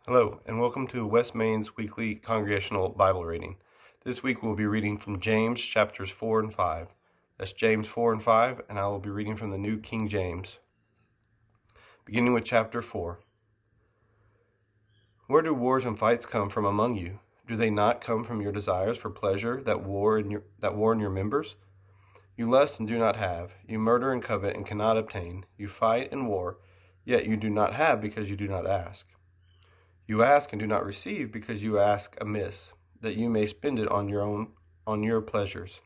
Hello, and welcome to West Maine's weekly congregational Bible reading. This week we'll be reading from James chapters 4 and 5. That's James 4 and 5, and I will be reading from the New King James. Beginning with chapter 4. Where do wars and fights come from among you? Do they not come from your desires for pleasure that war in your members? You lust and do not have. You murder and covet and cannot obtain. You fight and war, yet you do not have because you do not ask. You ask and do not receive because you ask amiss, that you may spend it on your pleasures.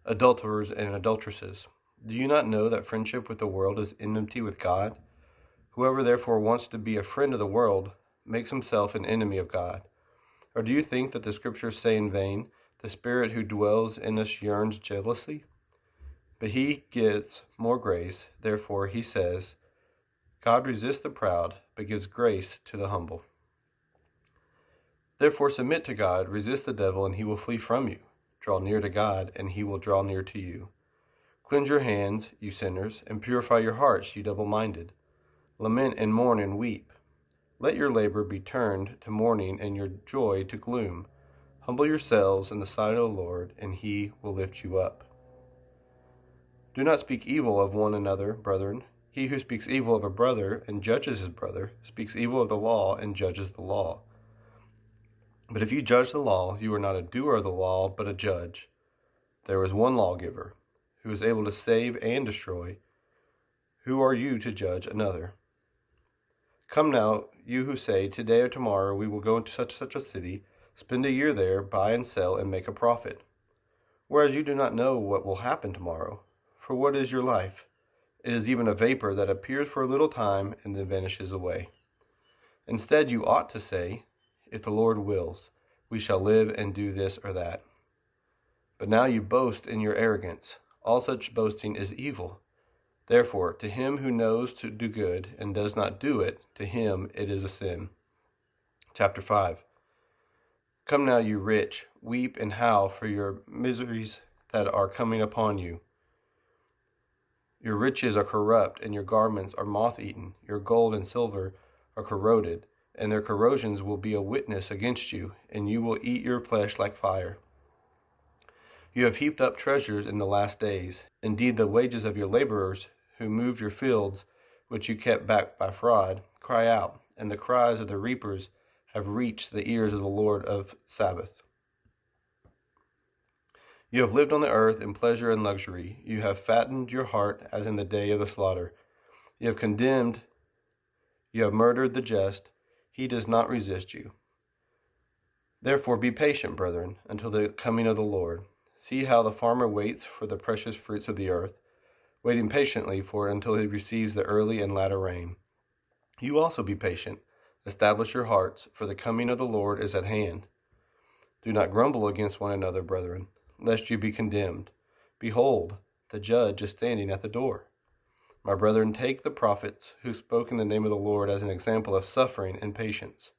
Adulterers and adulteresses, do you not know that friendship with the world is enmity with God? Whoever therefore wants to be a friend of the world makes himself an enemy of God. Or do you think that the scriptures say in vain, the Spirit who dwells in us yearns jealously? But he gives more grace, therefore he says, God resists the proud, but gives grace to the humble. Therefore submit to God, resist the devil, and he will flee from you. Draw near to God, and he will draw near to you. Cleanse your hands, you sinners, and purify your hearts, you double-minded. Lament and mourn and weep. Let your labor be turned to mourning and your joy to gloom. Humble yourselves in the sight of the Lord, and he will lift you up. Do not speak evil of one another, brethren. He who speaks evil of a brother and judges his brother speaks evil of the law and judges the law. But if you judge the law, you are not a doer of the law, but a judge. There is one lawgiver, who is able to save and destroy. Who are you to judge another? Come now, you who say, today or tomorrow we will go into such a city, spend a year there, buy and sell, and make a profit. Whereas you do not know what will happen tomorrow. For what is your life? It is even a vapor that appears for a little time and then vanishes away. Instead, you ought to say, if the Lord wills, we shall live and do this or that. But now you boast in your arrogance. All such boasting is evil. Therefore, to him who knows to do good and does not do it, to him it is a sin. Chapter 5. Come now, you rich, weep and howl for your miseries that are coming upon you. Your riches are corrupt, and your garments are moth-eaten. Your gold and silver are corroded, and their corrosions will be a witness against you, and you will eat your flesh like fire. You have heaped up treasures in the last days. Indeed, the wages of your laborers, who moved your fields, which you kept back by fraud, cry out, and the cries of the reapers have reached the ears of the Lord of Sabaoth. You have lived on the earth in pleasure and luxury. You have fattened your heart as in the day of the slaughter. You have murdered the just. He does not resist you. Therefore be patient, brethren, until the coming of the Lord. See how the farmer waits for the precious fruits of the earth, waiting patiently for it until he receives the early and latter rain. You also be patient. Establish your hearts, for the coming of the Lord is at hand. Do not grumble against one another, brethren, lest you be condemned. Behold, the judge is standing at the door. My brethren, take the prophets who spoke in the name of the Lord as an example of suffering and patience.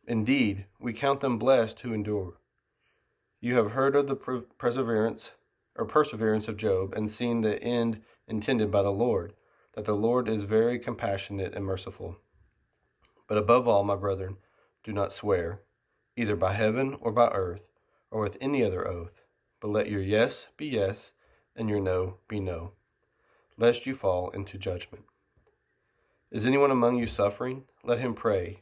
Indeed, we count them blessed who endure. You have heard of the perseverance of Job, and seen the end intended by the Lord, that the Lord is very compassionate and merciful. But above all, my brethren, do not swear, either by heaven or by earth, or with any other oath, but let your yes be yes, and your no be no, lest you fall into judgment. Is anyone among you suffering? Let him pray.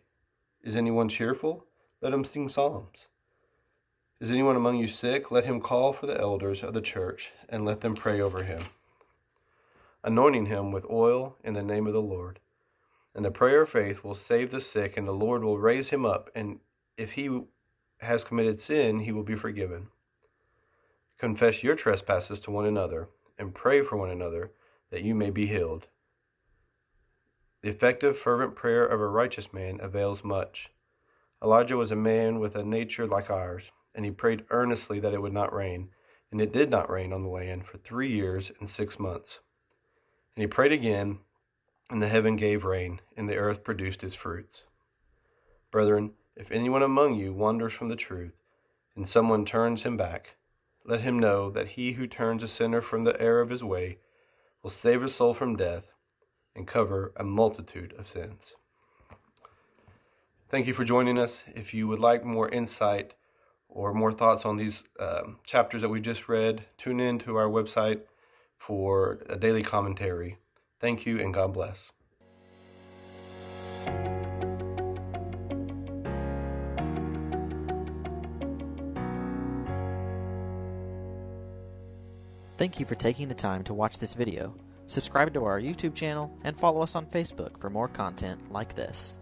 Is anyone cheerful? Let him sing psalms. Is anyone among you sick? Let him call for the elders of the church, and let them pray over him, anointing him with oil in the name of the Lord. And the prayer of faith will save the sick, and the Lord will raise him up, and if he has committed sin, he will be forgiven. Confess your trespasses to one another, and pray for one another, that you may be healed. The effective, fervent prayer of a righteous man avails much. Elijah was a man with a nature like ours, and he prayed earnestly that it would not rain, and it did not rain on the land for 3 years and 6 months. And he prayed again, and the heaven gave rain, and the earth produced its fruits. Brethren, if anyone among you wanders from the truth, and someone turns him back, let him know that he who turns a sinner from the error of his way will save his soul from death and cover a multitude of sins. Thank you for joining us. If you would like more insight or more thoughts on these chapters that we just read, tune in to our website for a daily commentary. Thank you, and God bless. Thank you for taking the time to watch this video. Subscribe to our YouTube channel and follow us on Facebook for more content like this.